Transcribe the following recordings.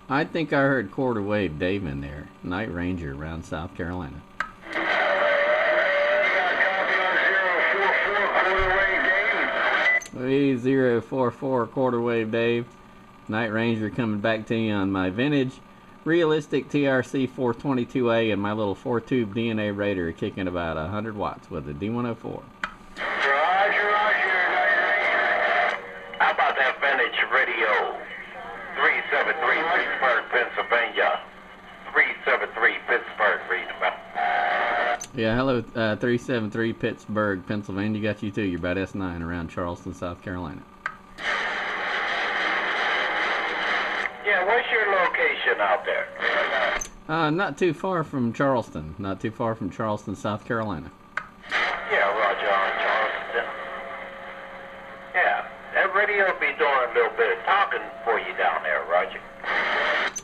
I think I heard quarter wave Dave in there. Night Ranger around South Carolina. 044 quarter wave Dave. Night Ranger coming back to you on my vintage realistic TRC 422A and my little 4-tube DNA Raider kicking about 100 watts with a D104. Roger, how about that vintage radio? 373 Pittsburgh, Pennsylvania. 373 Pittsburgh, reading about. Yeah, hello, 373 Pittsburgh, Pennsylvania. Got you too. You're about S9 around Charleston, South Carolina. Yeah, what's your location out there? Not too far from Charleston. Not too far from Charleston, South Carolina. Yeah, Roger, on Charleston. Yeah, that radio will be doing a little bit of talking for you down there, Roger.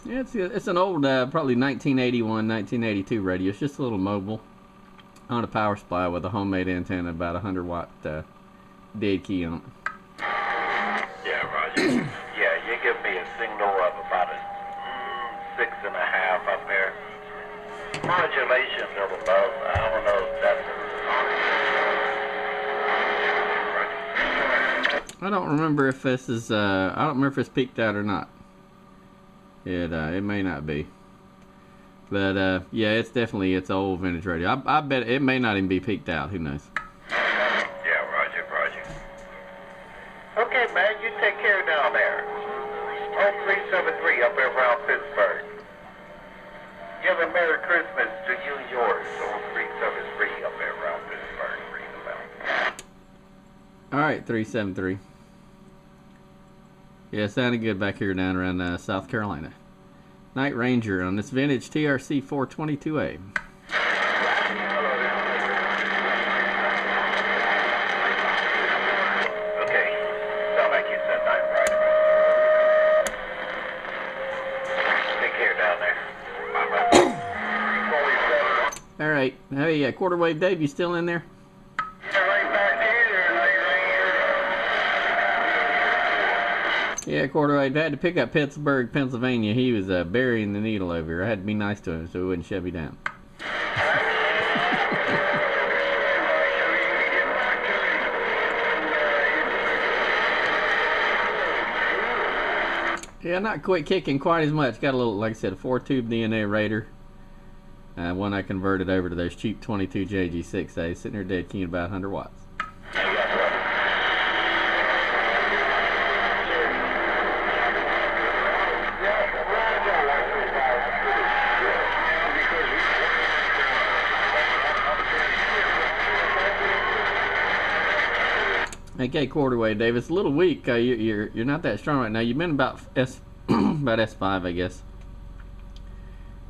Yeah, it's an old, probably 1981, 1982 radio. It's just a little mobile on a power supply with a homemade antenna, about 100 watt dead key on it. Yeah, Roger. Yeah, you give me a signal of about a 6.5 up there. Modulation a little low. I don't know if that's I don't remember if this is, I don't remember if it's peaked out or not. It may not be. But, yeah, it's old vintage radio. I bet it may not even be peaked out. Who knows? Yeah, Roger. Okay, man, you take care down there. 0373 up there around Pittsburgh. Give a Merry Christmas to you and yours. 0373 up there around Pittsburgh. Read about. All right, 373. Yeah, sounded good back here down around South Carolina. Night Ranger on this vintage TRC 422A. Okay, sound like you said night right. Take care down there. All right. Hey, quarter wave Dave, you still in there? Yeah, quarter wave. I had to pick up Pittsburgh, Pennsylvania. He was burying the needle over here. I had to be nice to him so he wouldn't shove me down. Yeah, not quite kicking quite as much. Got a little, like I said, a 4-tube DNA Raider. One I converted over to those cheap 22 JG6As, sitting there dead keying about 100 watts. Okay, quarter wave, Dave. It's a little weak. You're not that strong right now. You've been about about S5, I guess.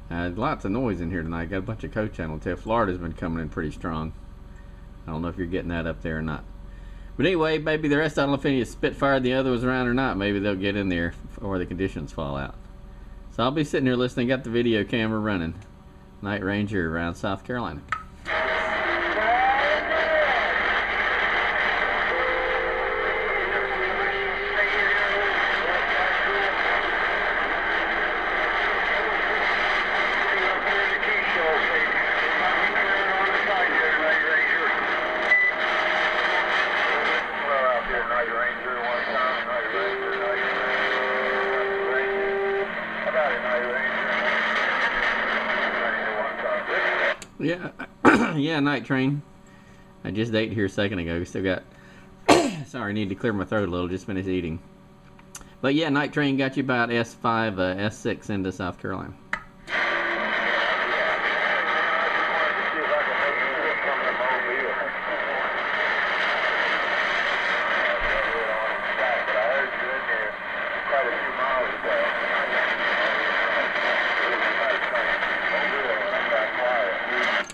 Lots of noise in here tonight. Got a bunch of co-channel too. Florida's been coming in pretty strong. I don't know if you're getting that up there or not. But anyway, maybe the rest, I don't know if any Spitfire the other was around or not. Maybe they'll get in there before the conditions fall out. So I'll be sitting here listening. Got the video camera running. Night Ranger around South Carolina. Yeah, yeah, Night Train. I just ate here a second ago. Still got, sorry, need to clear my throat a little. Just finished eating. But yeah, Night Train got you about S5, S6 into South Carolina.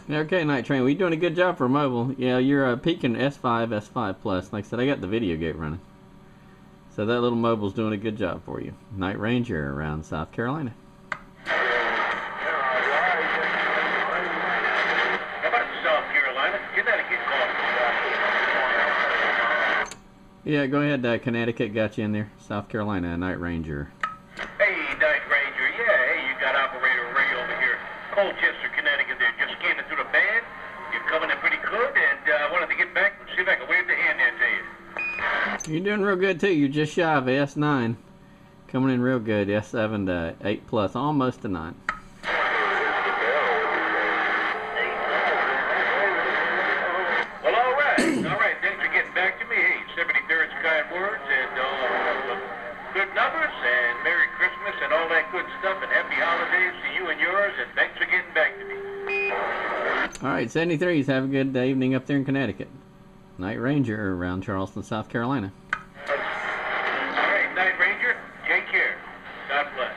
Okay, Night Train, well, you're doing a good job for mobile. Yeah, you're peaking S5, S5 plus. Like I said, I got the Videogate running. So that little mobile's doing a good job for you. Night Ranger around South Carolina. Yeah, go ahead, Connecticut got you in there. South Carolina, Night Ranger. Hey, Night Ranger, Colchester, Connecticut there. Just scanning through the band. You're coming in pretty good, and I wanted to get back and see if I can wave the hand there to you. You're doing real good too. You're just shy of S9. Coming in real good. S7 to 8 plus, almost to 9. Well, all right. All right. Thanks for getting back to me. Hey, 73rd's kind words and good numbers and Merry Christmas and all that good stuff and happy holidays to you and yours, and thanks for getting back to me. All right, 73s. Have a good evening up there in Connecticut. Night Ranger around Charleston, South Carolina. All right, Night Ranger, take care. God bless.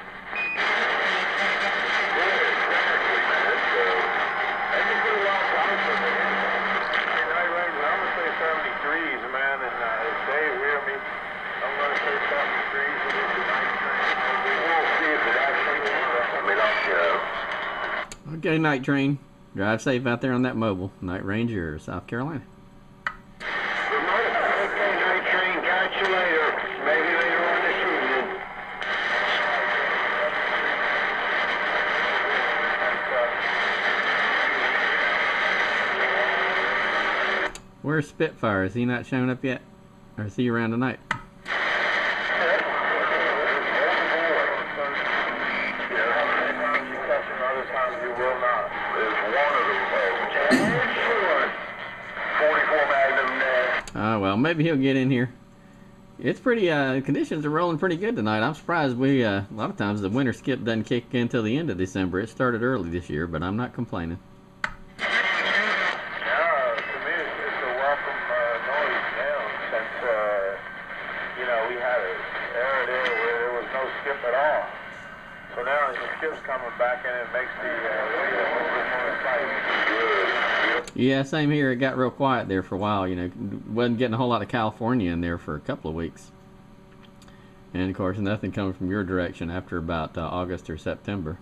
Okay, Night Train. Drive safe out there on that mobile. Night Ranger, South Carolina. Okay, Night Train, catch you later. Maybe later on this evening. Where's Spitfire? Is he not showing up yet? Or is he around tonight? Well, maybe he'll get in here. It's pretty, conditions are rolling pretty good tonight. I'm surprised a lot of times the winter skip doesn't kick in until the end of December. It started early this year, but I'm not complaining. Yeah, to me it's a welcome noise now since, we had an era there where there was no skip at all. So now the skip's coming back and it makes the radio a little bit more exciting. Yeah, same here. It got real quiet there for a while. Wasn't getting a whole lot of California in there for a couple of weeks. And of course, nothing coming from your direction after about August or September.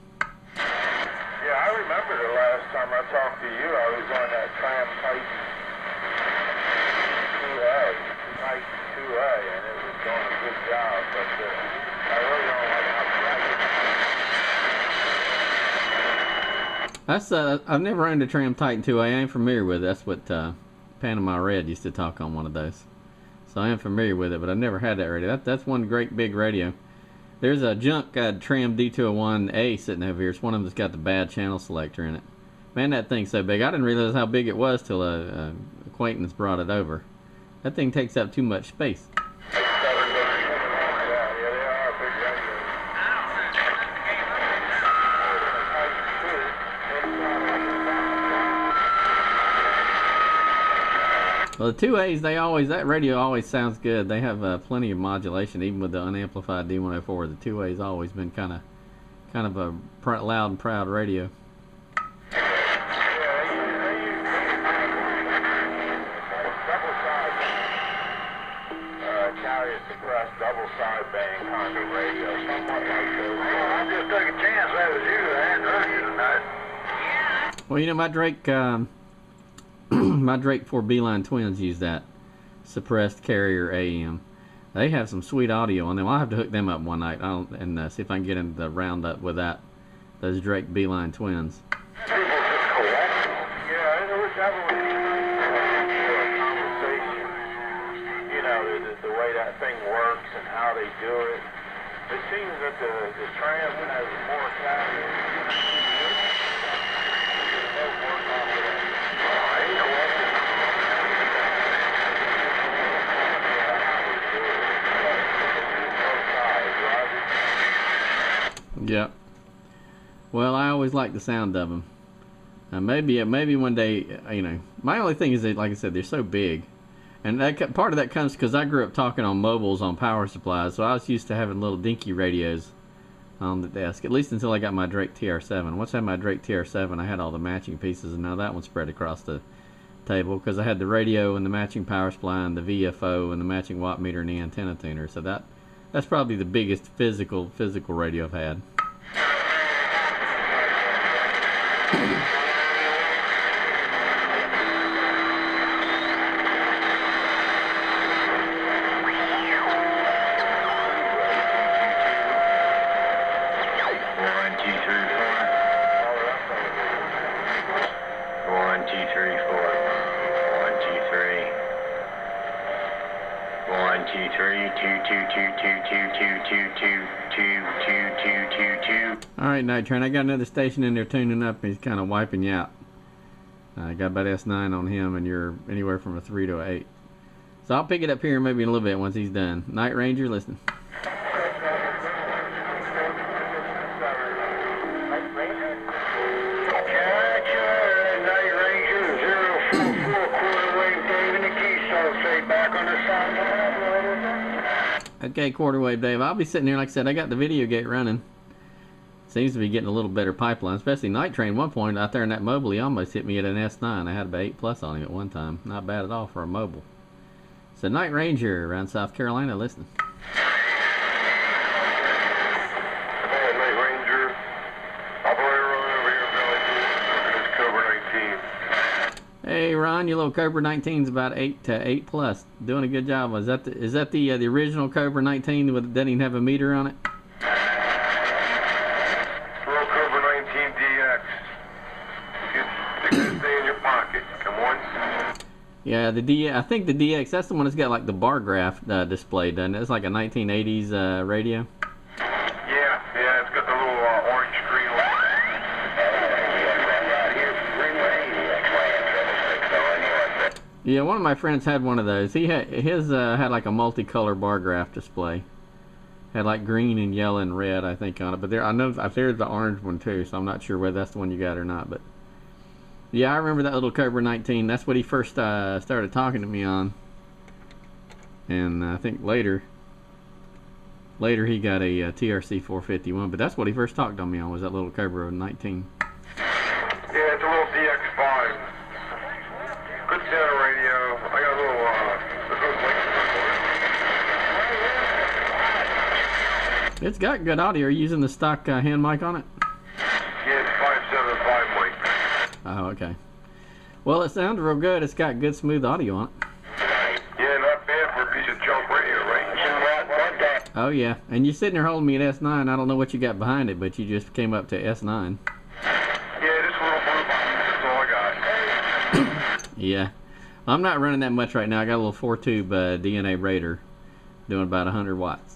Yeah, I remember the last time I talked to you, I was on that Tram Titan 2A, and it was doing a good job, but I really don't like how I've never owned a Tram Titan 2A. I ain't familiar with it. That's what Panama Red used to talk on one of those. So I am familiar with it, but I've never had that radio. That's one great big radio. There's a junk Tram D201A sitting over here. It's one of them that's got the bad channel selector in it. Man, that thing's so big. I didn't realize how big it was till a acquaintance brought it over. That thing takes up too much space. Well, the 2As, that radio always sounds good. They have plenty of modulation, even with the unamplified D104. The 2A's always been kind of a loud and proud radio. Carrier suppressed double sideband kind of radio, something like that. I just took a chance that was you. I hadn't heard you tonight. Well, my Drake. My Drake 4 Beeline twins use that suppressed carrier AM. They have some sweet audio on them. I'll have to hook them up one night and see if I can get in the roundup with those Drake Beeline twins. Yeah, it was definitely a conversation. The way that thing works and how they do it. It seems that the Tram has more carriers. Yeah. Well, I always like the sound of them. Maybe one day, my only thing is that, like I said, they're so big. And part of that comes because I grew up talking on mobiles on power supplies, so I was used to having little dinky radios on the desk, at least until I got my Drake TR7. Once I had my Drake TR7, I had all the matching pieces, and now that one's spread across the table because I had the radio and the matching power supply and the VFO and the matching watt meter and the antenna tuner. So that's probably the biggest physical radio I've had. Alright, Night Train, I got another station in there tuning up, and he's kind of wiping you out. I got about S9 on him, and you're anywhere from a 3 to an 8. So I'll pick it up here maybe in a little bit once he's done. Night Ranger, listen. Okay, quarter wave Dave. I'll be sitting here, like I said, I got the Videogate running. Seems to be getting a little better pipeline, especially Night Train. One point out there in that mobile, he almost hit me at an S9. I had about 8+ on him at one time. Not bad at all for a mobile. So Night Ranger around South Carolina, listen. Hey, Night Ranger. Operator over here, Billy. Look at this Cobra 19. Hey Ron, your little Cobra 19's about 8 to 8+. Doing a good job. Is that the original Cobra 19 that doesn't even have a meter on it? Little Cobra 19 DX. Stick this thing in your pocket. Come on. Yeah, I think the DX, that's the one that's got like the bar graph display, doesn't it? It's like a 1980s radio. Yeah, it's got the little orange screen on it. Yeah, one of my friends had one of those. His had like a multicolor bar graph display. Had like green and yellow and red, I think, on it. But I know there's the orange one too, so I'm not sure whether that's the one you got or not. But yeah, I remember that little Cobra 19. That's what he first started talking to me on. And I think later he got a TRC 451. But that's what he first talked on me on, was that little Cobra 19. Yeah, it's a little DX5. Good center radio. I got a little, It's got good audio. Are you using the stock hand mic on it? Yeah, it's 575 mic. Oh, okay. Well, it sounds real good. It's got good, smooth audio on it. Yeah, not bad for a piece of junk radio, right? Oh, yeah. And you're sitting there holding me at S9. I don't know what you got behind it, but you just came up to S9. Yeah, this little blue box, that's all I got. Yeah. I'm not running that much right now. I got a little 4-tube DNA Raider doing about 100 watts.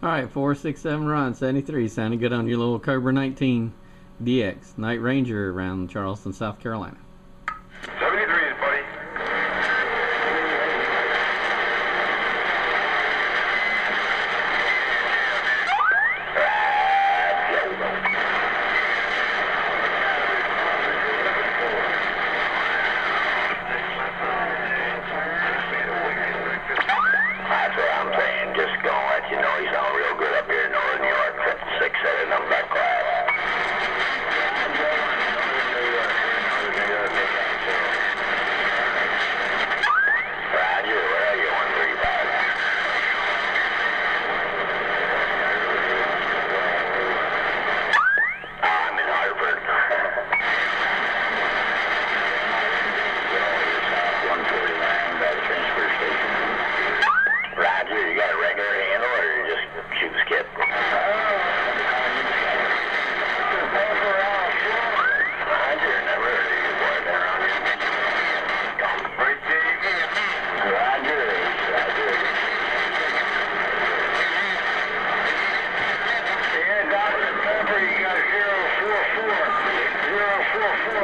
Alright, 467 Ron, 73. Sounding good on your little Cobra 19 DX. Night Ranger around Charleston, South Carolina. 73, buddy. That's what I'm saying. Just gonna let you know he's on real good up here in northern New York. 56 at a number class. Roger, where are you? 135. I'm in Hartford. 149 by the transfer station. Roger, you got a regular handle or you just shoot skip? Roger, never heard of you boy there on you. Right, Dave? Roger. Yeah, Dr. Pepper, you got 044. 044.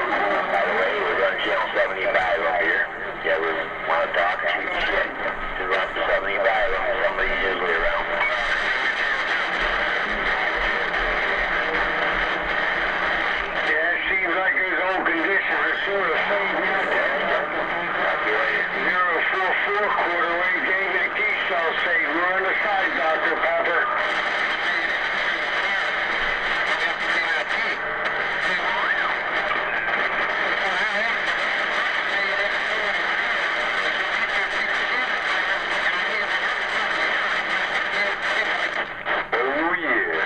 By the way, we're going to channel 75 up here. You ever want to talk or shoot shit? Just run up to 75 up. Somebody's usually around. Yeah, it seems like his old conditions are sort of fading out. 044 quarter wave gave me the key cell say, we're on the side, Dr. Pepper. Oh, yeah.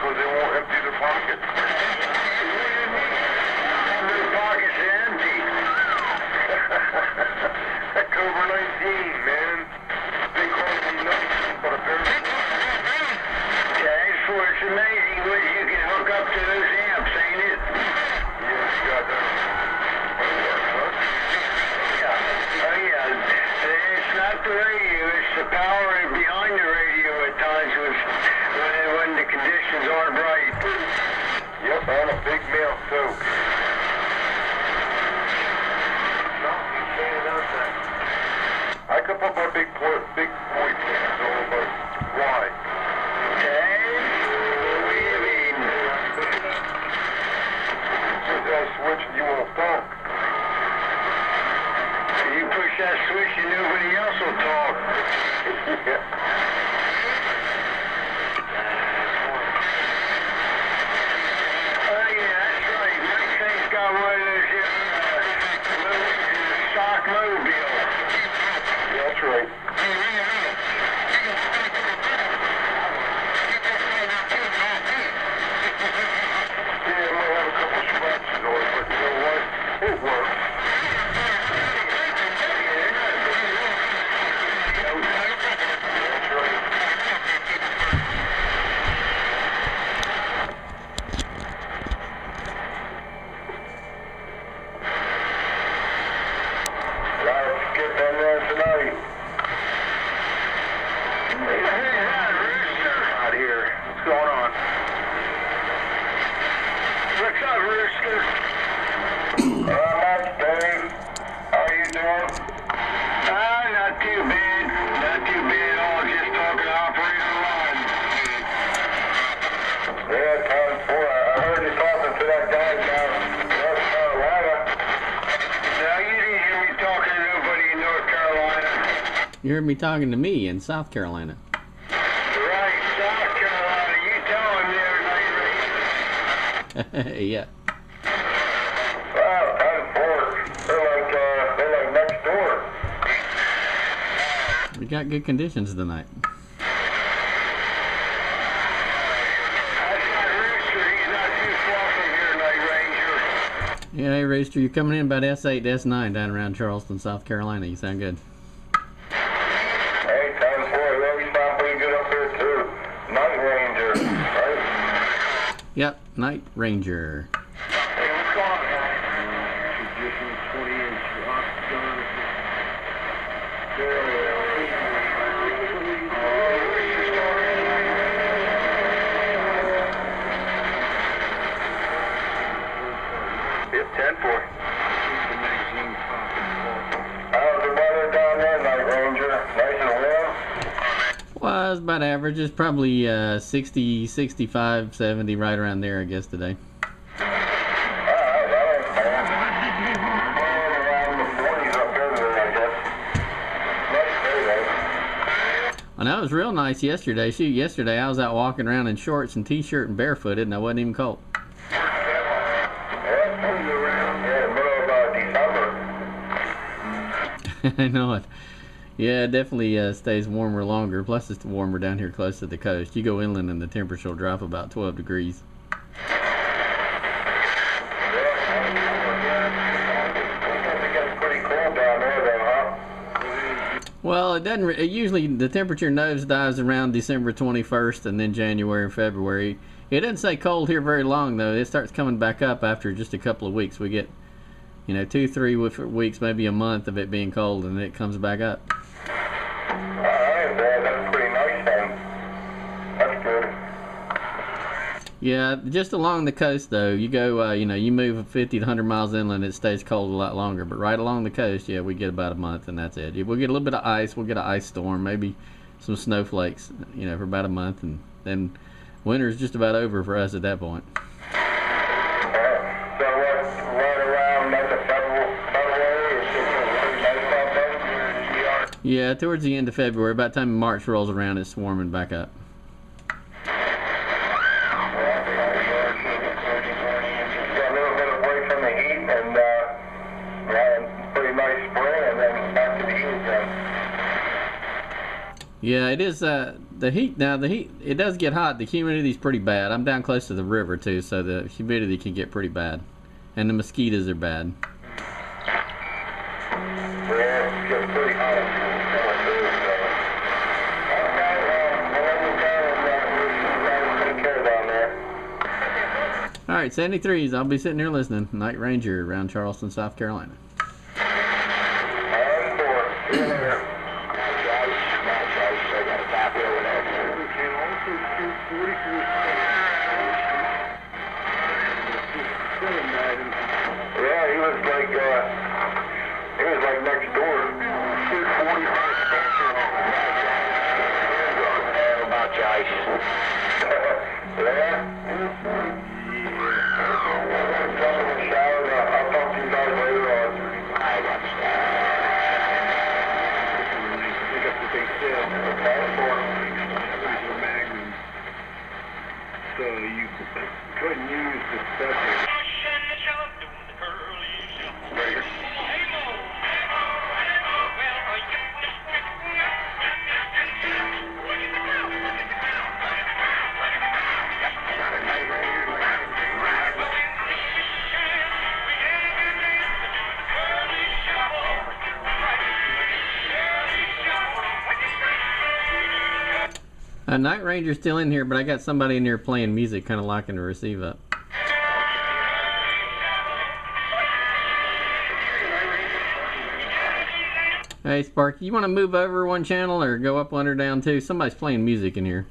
because they won't empty their pockets. Their pockets are empty. COVID-19, man. They call me nothing but a very... That's what's amazing was you can hook up to those amps, ain't it? Yeah, you got that. Yeah. Oh, yeah. It's not the radio, it's the power behind the radio at times when the conditions aren't right. Yep, on a big mill, too. I could put my big boy pants over, but why? Okay. What do you mean? Since that switch, you won't talk. You push that switch and nobody else will talk. Yeah. Oh, yeah, that's right. Mike thing's got one of those little stock mobile. Yeah, that's right. Yeah, it might have a couple scratches on it, but you know what? It works. That's right. Let's get in there tonight. Hey, that rooster out here. What's going on? What's up, rooster? Not Dave. How you doing? Not too bad. Not too bad. All just talking operator line. Yeah, Tom Ford. I heard you talking to that guy down in North Carolina. Now, you didn't hear me talking to nobody in North Carolina. You heard me talking to me in South Carolina. Right, South Carolina. You tell him there, Night Ranger. Yeah. Wow, Tom Ford. They're like next door. We got good conditions tonight. That's not Rooster. He's not too far from here, Night Ranger. Yeah, hey, Rooster, you're coming in about S8 to S9 down around Charleston, South Carolina. You sound good. Hey, Tom Ford. Well, you sound pretty good up there, too. Night Ranger, right? Yep, Night Ranger. Hey, what's going on, man? Traditional 20-inch octagon. Yep, 10-4. How's the weather down there, Night Ranger? Nice and warm? Well, it's about average. It's probably 60, 65, 70, right around there, I guess, today. I know it was real nice yesterday. Shoot, yesterday I was out walking around in shorts and t-shirt and barefooted, and I wasn't even cold. I know it. Yeah, it definitely stays warmer longer. Plus, it's warmer down here close to the coast. You go inland and the temperature will drop about 12 degrees. Well, it doesn't. It usually the temperature nosedives around December 21st, and then January and February. It doesn't stay cold here very long though. It starts coming back up after just a couple of weeks. We get, 2-3 weeks, maybe a month of it being cold, and then it comes back up. That's pretty nice then. That's good. Yeah, just along the coast though. You go, you move 50 to 100 miles inland, it stays cold a lot longer. But right along the coast, yeah, we get about a month, and that's it. We'll get a little bit of ice. We'll get an ice storm, maybe some snowflakes, for about a month, and then winter's just about over for us at that point. So right around like the February or something, nice out there? Yeah, towards the end of February, about the time March rolls around, it's warming back up. Yeah, it is. The heat now. The heat. It does get hot. The humidity's pretty bad. I'm down close to the river too, so the humidity can get pretty bad, and the mosquitoes are bad. Yeah, it's getting pretty hot. Take care down there. All right, 73s. I'll be sitting here listening. Night Ranger around Charleston, South Carolina. Yeah, he was like next door. 245 about Joyce. Yeah. I'll talk to you guys later on. I got pick up the big sale. So you couldn't use the stuff. Night Ranger's still in here, but I got somebody in here playing music, kind of locking the receive up. Hey, Sparky, you want to move over one channel or go up one or down two? Somebody's playing music in here.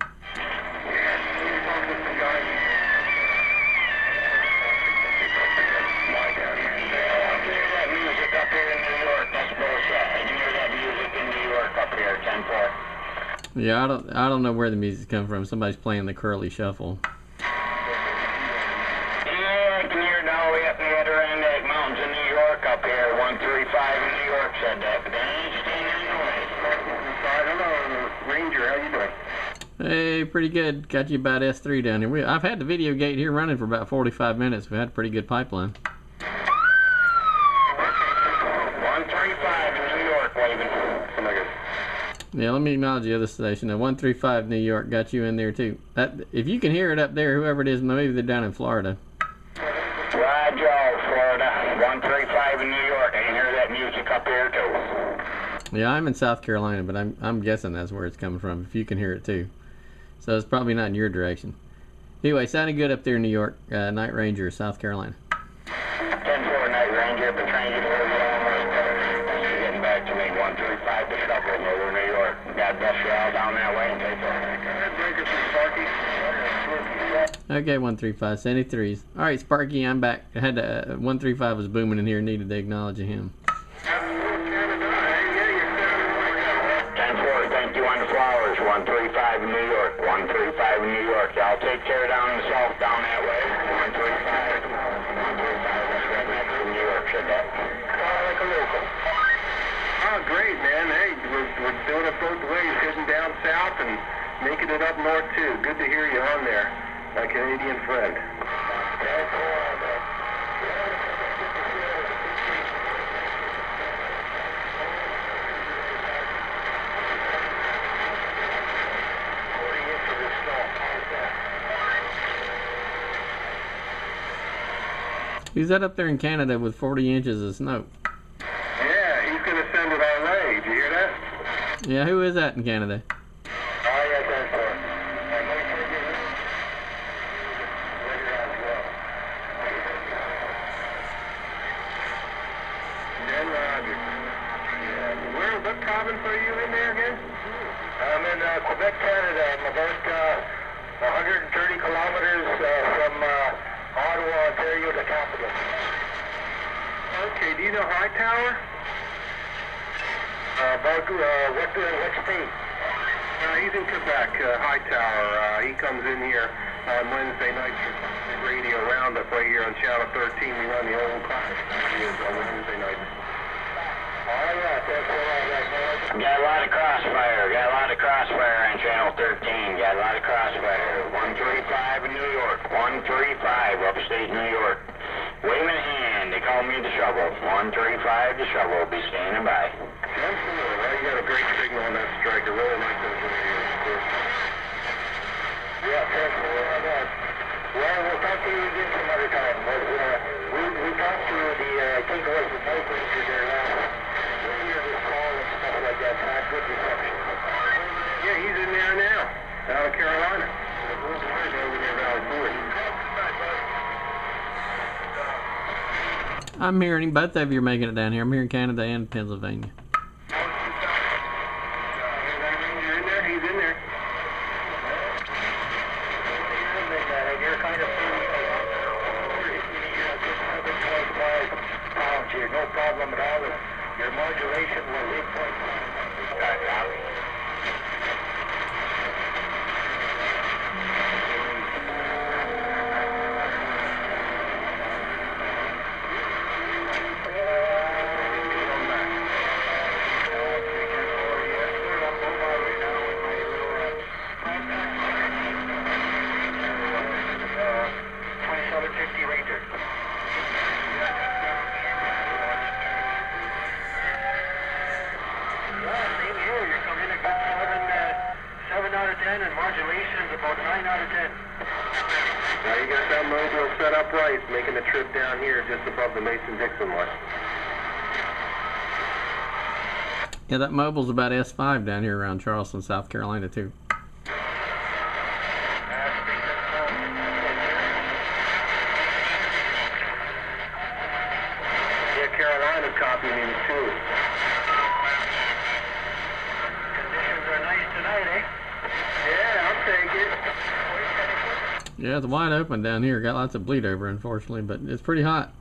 Yeah, I don't know where the music's coming from. Somebody's playing the Curly Shuffle. Yeah, clear now. We have to head around the mountains in New York up here. 135 in New York said that, but they ain't staying anyway. Hello, Ranger. How you doing? Hey, pretty good. Got you about S3 down here. I've had the Videogate here running for about 45 minutes. We had a pretty good pipeline. 135 in New York, waving. Yeah, let me acknowledge the other station. 135 New York got you in there too. If you can hear it up there, whoever it is, maybe they're down in Florida. Roger, Florida. 135 in New York. I can hear that music up here too. Yeah, I'm in South Carolina, but I'm guessing that's where it's coming from. If you can hear it too, so it's probably not in your direction. Anyway, sounding good up there in New York. Night Ranger, South Carolina. 10-4 Night Ranger, but trying to get getting back to me. 135 to Shuffle, Northern New York. God bless you all down that way and take care. Okay, 135, 73s. All right, Sparky, I'm back. I had to, 135 was booming in here. Needed to acknowledge him. 10-4, thank you on the flowers. 135 in New York. 135 in New York. Y'all take care down in the south, down that way. 135. 135, that's right next to New York, said that. Like a local. Oh, great, man. Hey, we're doing it both ways, heading down south and making it up north, too. Good to hear you on there, my Canadian friend. Who's that up there in Canada with 40 inches of snow? Yeah, he's going to send it our way. Did you hear that? Yeah, who is that in Canada? Oh, yeah, that's for What province are you in there again? I'm in Quebec, Canada. I'm about 130 kilometers from Ottawa, Ontario, the capital. Okay, do you know Hightower? What state? He's in Quebec, Hightower. He comes in here on Wednesday nights for the radio roundup right here on Channel 13. We run the old class on Wednesday nights. Oh, yeah, that's all right. Got a lot of crossfire. On Channel 13. Got a lot of crossfire. 135 in New York. 135 upstate New York. Waving a hand. They call me the shovel. 135 the shovel. Be standing by. 10-4. Well, you got a great signal on that strike. I really like those talk to you again some other time. But, we talked to the, I think it was the neighbors to their earlier this call and stuff like that. Not good reception. Yeah, he's in there now. Out of Carolina. Over there, Valley Forge. I'm hearing him. Both of you are making it down here. I'm hearing Canada and Pennsylvania. No problem at all. Your modulation was 8.5. And modulation's about 9 out of 10. Now you got that mobile set up right, making the trip down here just above the Mason-Dixon line. Yeah, that mobile's about S5 down here around Charleston, South Carolina, too. Yeah, Carolina's copying him too. Conditions are nice tonight, eh? Yeah, I'll take it. Yeah, it's wide open down here. Got lots of bleed over, unfortunately, but it's pretty hot.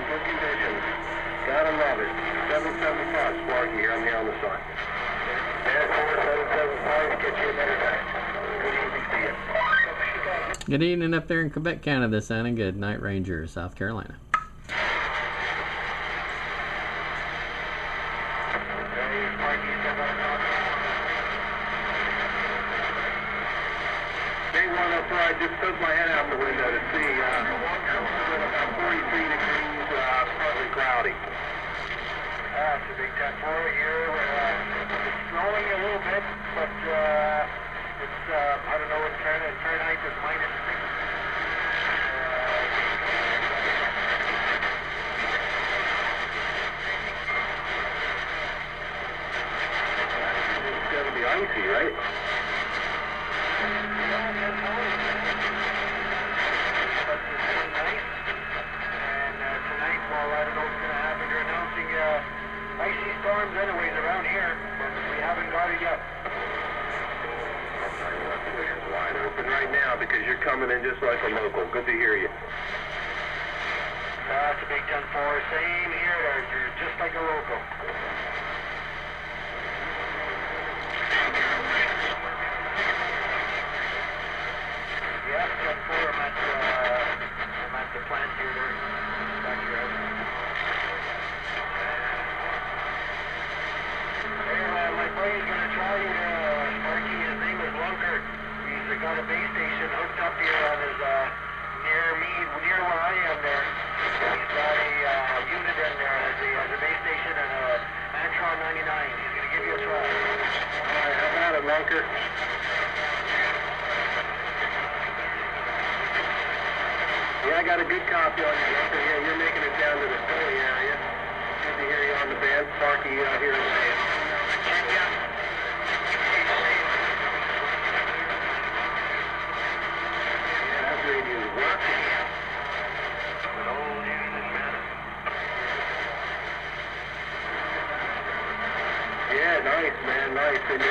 Good conditions. Gotta love it. 775 Sparky here. I'm here on the sun. Yeah, 4775, get you another time. Good evening to you. Good evening up there in Quebec, Canada. Sounding good. Night Ranger, South Carolina. I just took my head out the window to see about 43 degrees, partly cloudy. It's a big 10-4 here. It's snowing a little bit, but it's, I don't know, in Fahrenheit it's minus 6. It's going to be icy, right? Icy storms anyways around here, but we haven't got it yet. It's wide open right now because you're coming in just like a local. Good to hear you. It's a big 10-4. Same here. You're just like a local. Yeah, 10-4. I'm at the plant here. Back here. My buddy's going to try Sparky. His name is Lunker. He's got a base station hooked up here on his, near where I am there. He's got a unit in there as a base station and a Antron 99. He's going to give you a try. All right, how about it, Lunker? Yeah, I got a good copy on you, Lunker. Yeah, you're making it down to the Philly area. Good to hear you on the band. Sparky here in the band. Yeah, nice, man, nice. And you